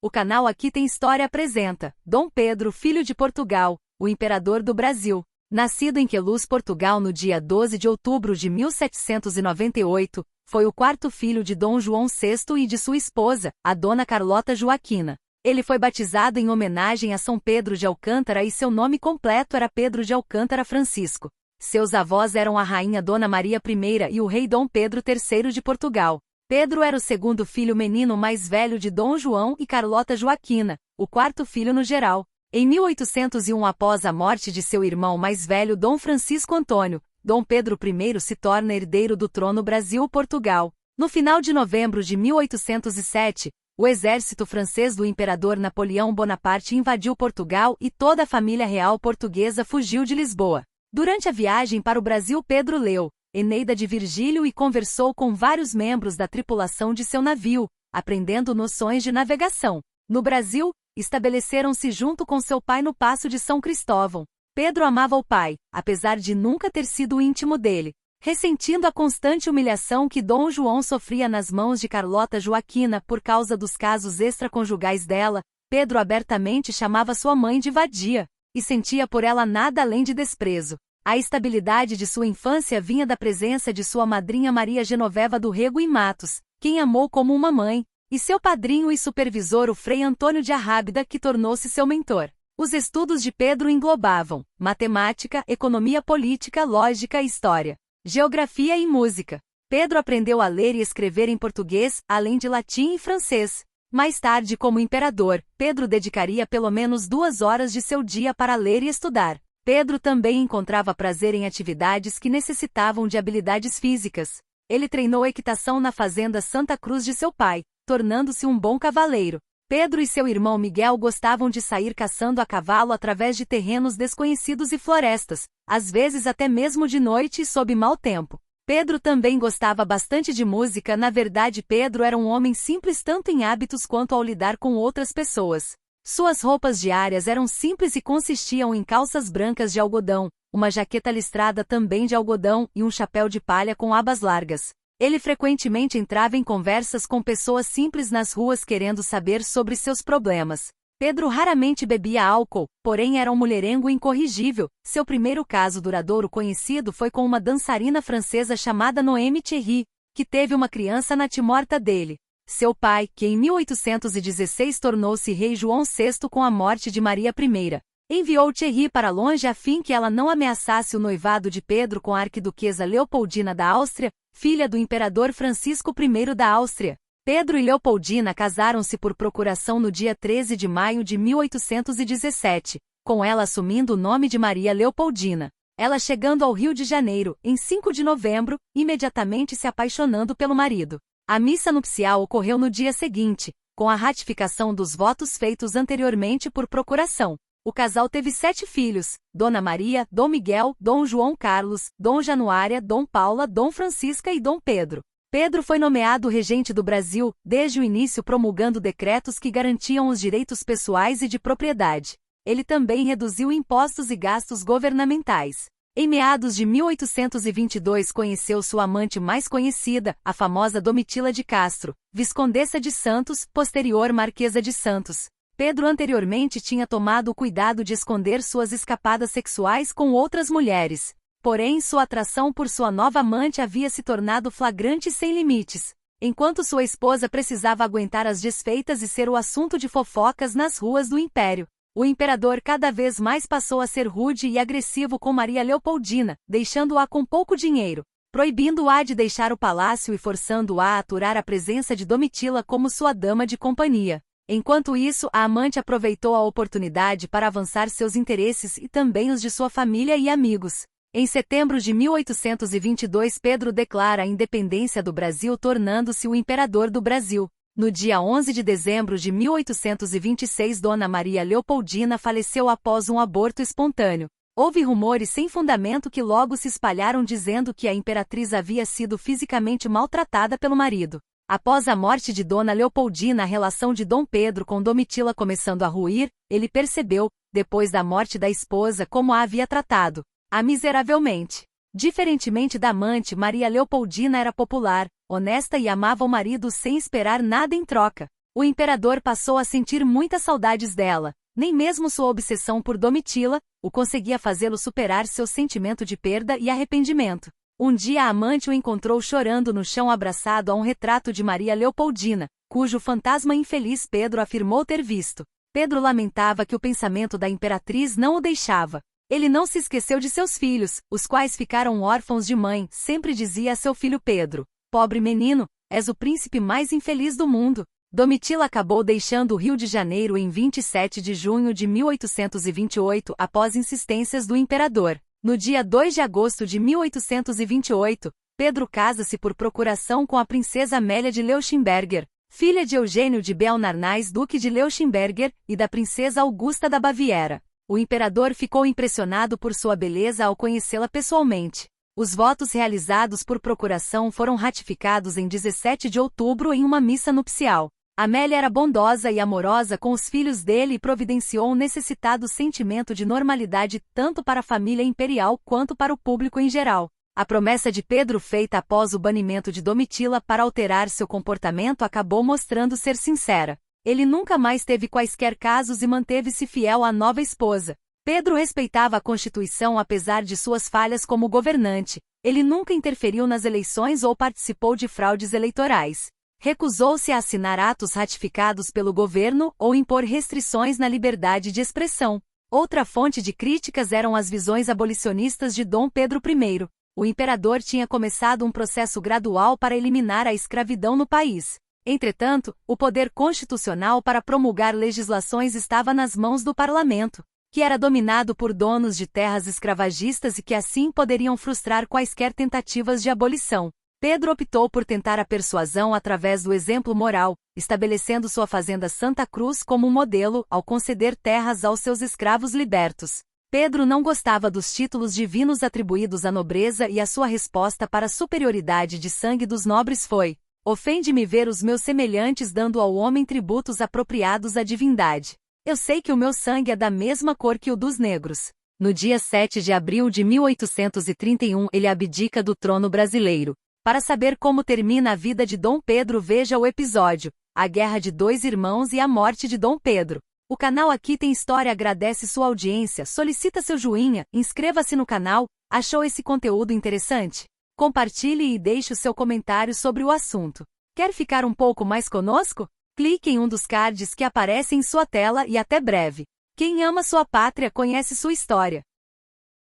O canal Aqui Tem História apresenta Dom Pedro, filho de Portugal, o imperador do Brasil. Nascido em Queluz, Portugal no dia 12 de outubro de 1798, foi o quarto filho de Dom João VI e de sua esposa, a Dona Carlota Joaquina. Ele foi batizado em homenagem a São Pedro de Alcântara e seu nome completo era Pedro de Alcântara Francisco. Seus avós eram a rainha Dona Maria I e o rei Dom Pedro III de Portugal. Pedro era o segundo filho menino mais velho de Dom João e Carlota Joaquina, o quarto filho no geral. Em 1801, após a morte de seu irmão mais velho Dom Francisco Antônio, Dom Pedro I se torna herdeiro do trono Brasil-Portugal. No final de novembro de 1807, o exército francês do imperador Napoleão Bonaparte invadiu Portugal e toda a família real portuguesa fugiu de Lisboa. Durante a viagem para o Brasil, Pedro leu Eneida de Virgílio e conversou com vários membros da tripulação de seu navio, aprendendo noções de navegação. No Brasil, estabeleceram-se junto com seu pai no Paço de São Cristóvão. Pedro amava o pai, apesar de nunca ter sido íntimo dele. Ressentindo a constante humilhação que Dom João sofria nas mãos de Carlota Joaquina por causa dos casos extraconjugais dela, Pedro abertamente chamava sua mãe de vadia, e sentia por ela nada além de desprezo. A estabilidade de sua infância vinha da presença de sua madrinha Maria Genoveva do Rego e Matos, quem amou como uma mãe, e seu padrinho e supervisor o Frei Antônio de Arrábida, que tornou-se seu mentor. Os estudos de Pedro englobavam matemática, economia política, lógica e história, geografia e música. Pedro aprendeu a ler e escrever em português, além de latim e francês. Mais tarde, como imperador, Pedro dedicaria pelo menos 2 horas de seu dia para ler e estudar. Pedro também encontrava prazer em atividades que necessitavam de habilidades físicas. Ele treinou equitação na fazenda Santa Cruz de seu pai, tornando-se um bom cavaleiro. Pedro e seu irmão Miguel gostavam de sair caçando a cavalo através de terrenos desconhecidos e florestas, às vezes até mesmo de noite e sob mau tempo. Pedro também gostava bastante de música. Na verdade, Pedro era um homem simples tanto em hábitos quanto ao lidar com outras pessoas. Suas roupas diárias eram simples e consistiam em calças brancas de algodão, uma jaqueta listrada também de algodão e um chapéu de palha com abas largas. Ele frequentemente entrava em conversas com pessoas simples nas ruas querendo saber sobre seus problemas. Pedro raramente bebia álcool, porém era um mulherengo incorrigível. Seu primeiro caso duradouro conhecido foi com uma dançarina francesa chamada Noémie Thierry, que teve uma criança natimorta dele. Seu pai, que em 1816 tornou-se rei João VI com a morte de Maria I, enviou Thierry para longe a fim que ela não ameaçasse o noivado de Pedro com a arquiduquesa Leopoldina da Áustria, filha do imperador Francisco I da Áustria. Pedro e Leopoldina casaram-se por procuração no dia 13 de maio de 1817, com ela assumindo o nome de Maria Leopoldina. Ela chegando ao Rio de Janeiro, em 5 de novembro, imediatamente se apaixonando pelo marido. A missa nupcial ocorreu no dia seguinte, com a ratificação dos votos feitos anteriormente por procuração. O casal teve 7 filhos: Dona Maria, Dom Miguel, Dom João Carlos, Dom Januária, Dom Paula, Dom Francisca e Dom Pedro. Pedro foi nomeado regente do Brasil, desde o início promulgando decretos que garantiam os direitos pessoais e de propriedade. Ele também reduziu impostos e gastos governamentais. Em meados de 1822 conheceu sua amante mais conhecida, a famosa Domitila de Castro, Viscondessa de Santos, posterior Marquesa de Santos. Pedro anteriormente tinha tomado o cuidado de esconder suas escapadas sexuais com outras mulheres. Porém, sua atração por sua nova amante havia se tornado flagrante e sem limites. Enquanto sua esposa precisava aguentar as desfeitas e ser o assunto de fofocas nas ruas do Império, o imperador cada vez mais passou a ser rude e agressivo com Maria Leopoldina, deixando-a com pouco dinheiro, proibindo-a de deixar o palácio e forçando-a a aturar a presença de Domitila como sua dama de companhia. Enquanto isso, a amante aproveitou a oportunidade para avançar seus interesses e também os de sua família e amigos. Em setembro de 1822, Pedro declara a independência do Brasil, tornando-se o imperador do Brasil. No dia 11 de dezembro de 1826, Dona Maria Leopoldina faleceu após um aborto espontâneo. Houve rumores sem fundamento que logo se espalharam dizendo que a imperatriz havia sido fisicamente maltratada pelo marido. Após a morte de Dona Leopoldina, a relação de Dom Pedro com Domitila começando a ruir, ele percebeu, depois da morte da esposa, como a havia tratado miseravelmente. Diferentemente da amante, Maria Leopoldina era popular, honesta e amava o marido sem esperar nada em troca. O imperador passou a sentir muitas saudades dela. Nem mesmo sua obsessão por Domitila o conseguia fazê-lo superar seu sentimento de perda e arrependimento. Um dia a amante o encontrou chorando no chão abraçado a um retrato de Maria Leopoldina, cujo fantasma infeliz Pedro afirmou ter visto. Pedro lamentava que o pensamento da imperatriz não o deixava. Ele não se esqueceu de seus filhos, os quais ficaram órfãos de mãe, sempre dizia a seu filho Pedro: "Pobre menino, és o príncipe mais infeliz do mundo." Domitila acabou deixando o Rio de Janeiro em 27 de junho de 1828 após insistências do imperador. No dia 2 de agosto de 1828, Pedro casa-se por procuração com a princesa Amélia de Leuchtenberger, filha de Eugênio de Beauharnais, duque de Leuchtenberger, e da princesa Augusta da Baviera. O imperador ficou impressionado por sua beleza ao conhecê-la pessoalmente. Os votos realizados por procuração foram ratificados em 17 de outubro em uma missa nupcial. Amélia era bondosa e amorosa com os filhos dele e providenciou um necessitado sentimento de normalidade tanto para a família imperial quanto para o público em geral. A promessa de Pedro feita após o banimento de Domitila para alterar seu comportamento acabou mostrando ser sincera. Ele nunca mais teve quaisquer casos e manteve-se fiel à nova esposa. Pedro respeitava a Constituição apesar de suas falhas como governante. Ele nunca interferiu nas eleições ou participou de fraudes eleitorais. Recusou-se a assinar atos ratificados pelo governo ou impor restrições na liberdade de expressão. Outra fonte de críticas eram as visões abolicionistas de Dom Pedro I. O imperador tinha começado um processo gradual para eliminar a escravidão no país. Entretanto, o poder constitucional para promulgar legislações estava nas mãos do parlamento, que era dominado por donos de terras escravagistas e que assim poderiam frustrar quaisquer tentativas de abolição. Pedro optou por tentar a persuasão através do exemplo moral, estabelecendo sua fazenda Santa Cruz como um modelo ao conceder terras aos seus escravos libertos. Pedro não gostava dos títulos divinos atribuídos à nobreza e a sua resposta para a superioridade de sangue dos nobres foi: "Ofende-me ver os meus semelhantes dando ao homem tributos apropriados à divindade. Eu sei que o meu sangue é da mesma cor que o dos negros." No dia 7 de abril de 1831 ele abdica do trono brasileiro. Para saber como termina a vida de Dom Pedro, veja o episódio A Guerra de Dois Irmãos e a Morte de Dom Pedro. O canal Aqui Tem História agradece sua audiência, solicita seu joinha, inscreva-se no canal. Achou esse conteúdo interessante? Compartilhe e deixe o seu comentário sobre o assunto. Quer ficar um pouco mais conosco? Clique em um dos cards que aparecem em sua tela e até breve. Quem ama sua pátria conhece sua história.